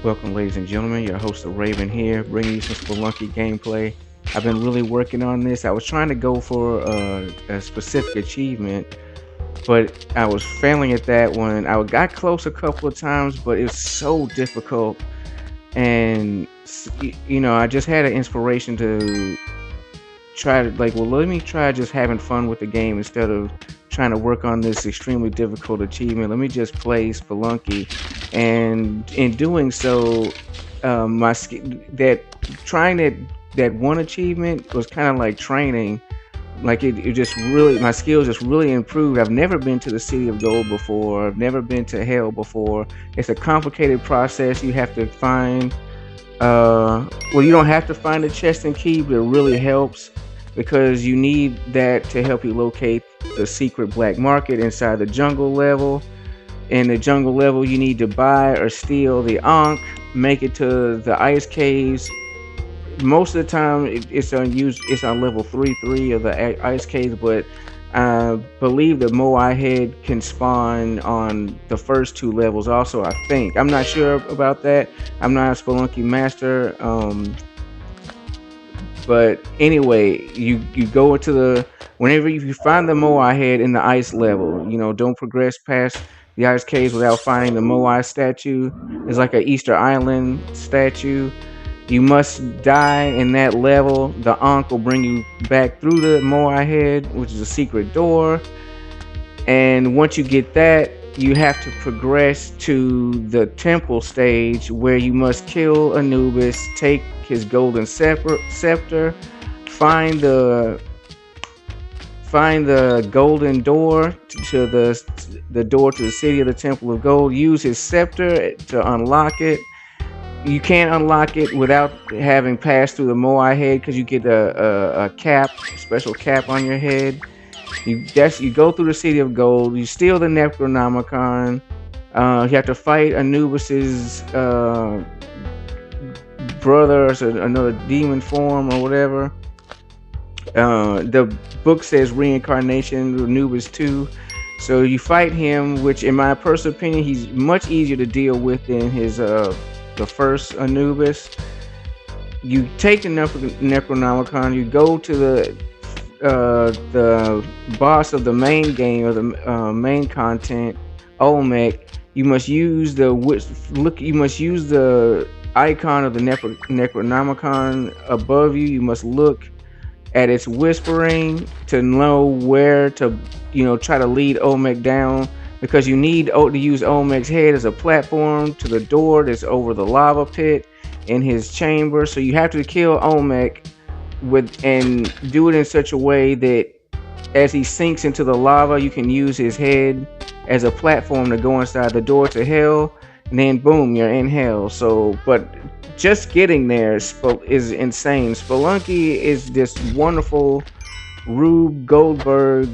Welcome, ladies and gentlemen. Your host, Raven here, bringing you some Spelunky gameplay. I've been really working on this. I was trying to go for a specific achievement, but I was failing at that one. I got close a couple of times, but it was so difficult. And I just had an inspiration to try to let me try just having fun with the game instead of trying to work on this extremely difficult achievement. Let me just play Spelunky, and in doing so, that one achievement was kind of like training. Like it just really, my skills just really improved. I've never been to the City of Gold before. I've never been to Hell before. It's a complicated process. You have to find, you don't have to find a chest and key, but it really helps because you need that to help you locate the secret black market inside the jungle level. In the jungle level, you need to buy or steal the Ankh, make it to the ice caves. Most of the time, it's on level 3 of the ice caves, but I believe the Moai head can spawn on the first 2 levels also, I think. I'm not sure about that. I'm not a Spelunky master. But anyway, you go into whenever you find the Moai head in the ice level, don't progress past the ice caves without finding the Moai statue. It's like an Easter Island statue. You must die in that level. The Ankh will bring you back through the Moai head, which is a secret door. And once you get that, you have to progress to the temple stage where you must kill Anubis, take his golden scepter, find the golden door to the door to the city of the Temple of Gold. Use his scepter to unlock it. You can't unlock it without having passed through the Moai head because you get a special cap on your head. You go through the City of Gold. You steal the Necronomicon. You have to fight Anubis's brother, or another demon form or whatever. The book says reincarnation, Anubis 2. So you fight him, which in my personal opinion, he's much easier to deal with than his the first Anubis. You take the Necronomicon. You go to the boss of the main game, or the main content, OLMEC. You must use the icon of the Necronomicon above you. You must look at its whispering to know where to, try to lead OLMEC down, because you need to use OLMEC'S head as a platform to the door that's over the lava pit in his chamber. So you have to kill OLMEC and do it in such a way that as he sinks into the lava, you can use his head as a platform to go inside the door to hell, and then boom, you're in hell. So, but just getting there is insane. Spelunky is this wonderful Rube Goldberg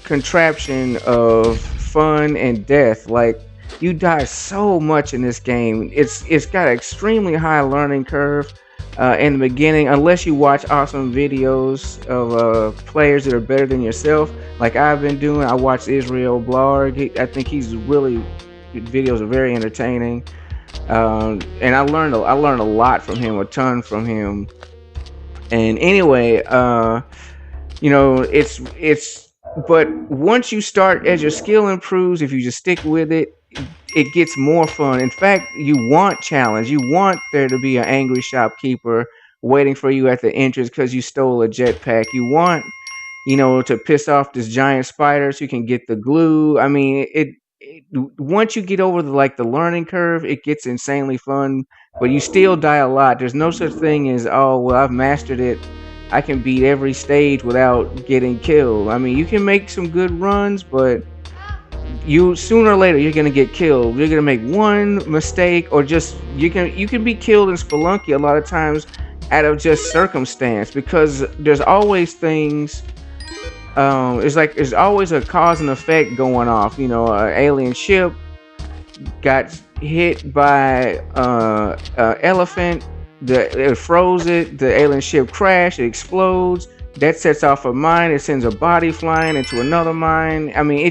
contraption of fun and death. Like, you die so much in this game. It's got an extremely high learning curve in the beginning, unless you watch awesome videos of players that are better than yourself, like I've been doing. I watched Israel Blarg. I think his videos are very entertaining, and I learned a lot from him, a ton from him. And anyway, but once you start, as your skill improves, if you just stick with it, it gets more fun. In fact, you want challenge. You want there to be an angry shopkeeper waiting for you at the entrance because you stole a jetpack. You want, to piss off this giant spider so you can get the glue. I mean, once you get over the learning curve, it gets insanely fun, but you still die a lot. There's no such thing as, oh, well, I've mastered it, I can beat every stage without getting killed. I mean, you can make some good runs, but sooner or later you're gonna get killed. You're gonna make one mistake, or just you can be killed in Spelunky a lot of times out of just circumstance, because there's always things. There's always a cause and effect going off. An alien ship got hit by an elephant. It froze it. The alien ship crashed. It explodes. That sets off a mine. It sends a body flying into another mine. I mean,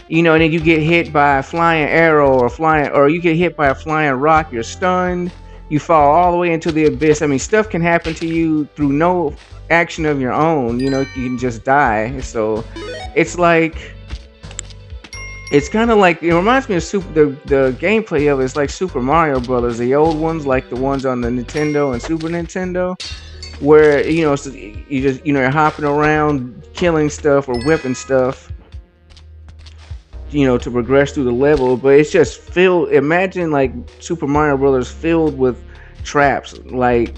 you know, and then you get hit by a flying arrow or you get hit by a flying rock, you're stunned, you fall all the way into the abyss. I mean, stuff can happen to you through no action of your own, you know, you can just die. So it's like, it's kind of like, it reminds me of the gameplay of it's like Super Mario Brothers, the old ones, like the ones on the Nintendo and Super Nintendo, where, you know, you just, you know, you're hopping around killing stuff or whipping stuff, you know, to progress through the level. But it's just filled, imagine like Super Mario Brothers filled with traps, like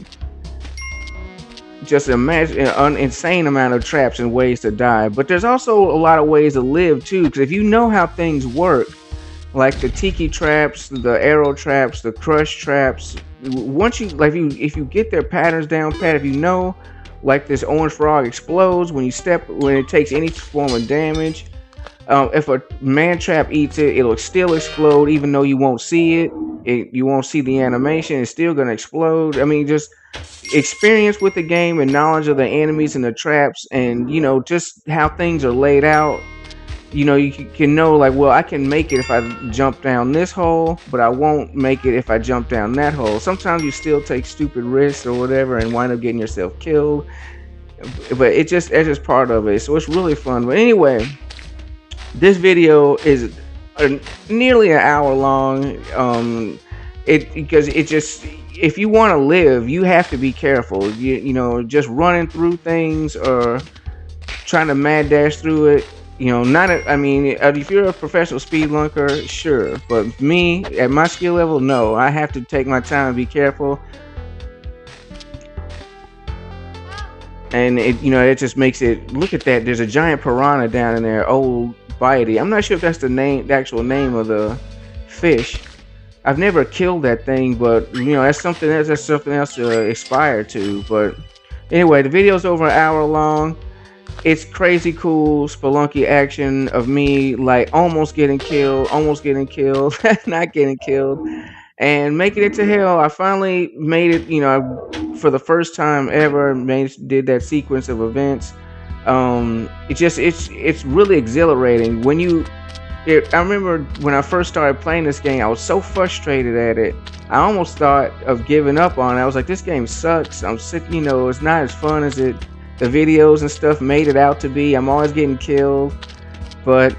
just imagine an insane amount of traps and ways to die. But there's also a lot of ways to live too, because if you know how things work, like the tiki traps, the arrow traps, the crush traps, once you, like, if you get their patterns down pat, if you know, like this orange frog explodes when you step, when it takes any form of damage. If a man trap eats it, it'll still explode even though you won't see it. You won't see the animation. It's still gonna explode. I mean, just experience with the game and knowledge of the enemies and the traps, and, you know, just how things are laid out. You know, you can know, like, well, I can make it if I jump down this hole, but I won't make it if I jump down that hole. Sometimes you still take stupid risks or whatever and wind up getting yourself killed. But it's just part of it. So it's really fun. But anyway, this video is nearly an hour long. Because it just, if you want to live, you have to be careful. You know, just running through things or trying to mad dash through it. You know, I mean, if you're a professional speedrunner, sure. But me, at my skill level, no. I have to take my time and be careful. And it, you know, it just makes it, look at that. There's a giant piranha down in there, old Bitey. I'm not sure if that's the actual name of the fish. I've never killed that thing, but, you know, that's something else to aspire to. But anyway, the video's over an hour long. It's crazy cool Spelunky action of me, like, almost getting killed, not getting killed, and making it to hell. I finally made it, you know, for the first time ever, did that sequence of events. It's really exhilarating when you. I remember when I first started playing this game, I was so frustrated at it. I almost thought of giving up on it. I was like, this game sucks. I'm sick, you know, it's not as fun as the videos and stuff made it out to be. I'm always getting killed. But,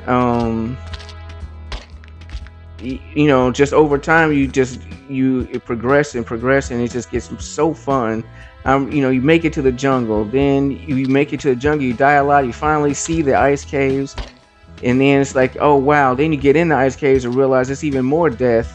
you know, just over time, you progress and it just gets so fun. You know, you make it to the jungle. Then you make it to the jungle, you die a lot. You finally see the ice caves. And then it's like, oh wow, then you get in the ice caves and realize it's even more death.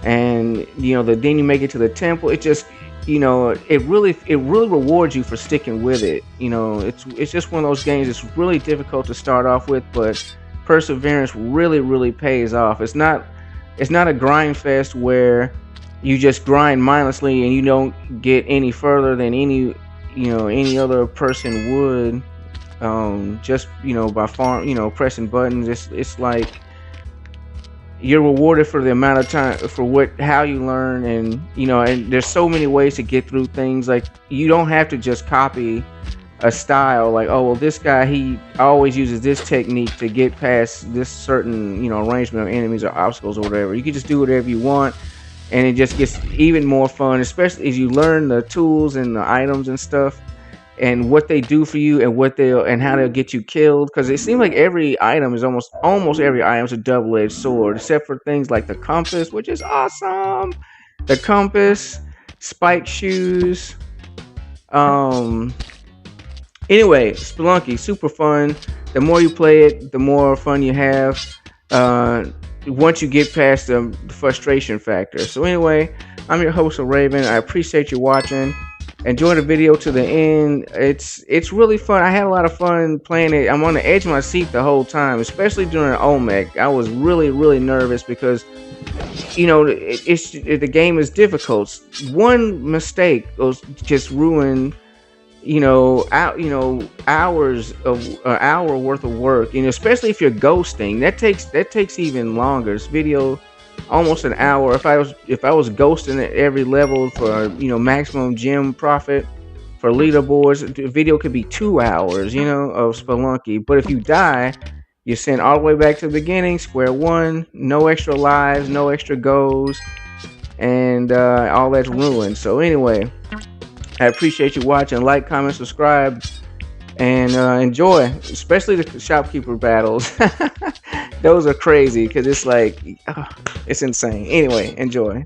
And, you know, then you make it to the temple. It just, you know, it really rewards you for sticking with it. You know, it's just one of those games that's really difficult to start off with, but perseverance really pays off. It's not a grind fest where you just grind mindlessly and you don't get any further than any other person would. Just, you know, by pressing buttons. It's like you're rewarded for the amount of time, for how you learn, and, you know, and there's so many ways to get through things. Like, you don't have to just copy a style, like, oh well, this guy, he always uses this technique to get past this certain, you know, arrangement of enemies or obstacles or whatever. You can just do whatever you want, and it just gets even more fun, especially as you learn the tools and the items and stuff, and what they do for you, and how they'll get you killed. Because it seems like every item is almost every item is a double-edged sword, except for things like the compass, which is awesome. The compass, spike shoes. Anyway, Spelunky, super fun. The more you play it, the more fun you have. Once you get past the frustration factor. So anyway, I'm your host, Raven. I appreciate you watching. Enjoy the video to the end. It's really fun. I had a lot of fun playing it. I'm on the edge of my seat the whole time, especially during OLMEC. I was really nervous because, you know, the game is difficult. One mistake will just ruin, you know, hours of hour worth of work. You know, especially if you're ghosting. That takes even longer. This video, almost an hour. If I was ghosting at every level for, you know, maximum gem profit for leaderboards, the video could be 2 hours, you know, of Spelunky. But if you die, You're sent all the way back to the beginning, square one, no extra lives, no extra goes, and all that's ruined. So anyway, I appreciate you watching. Like, comment, subscribe, and enjoy, especially the shopkeeper battles. Those are crazy because it's like, it's insane. Anyway, enjoy.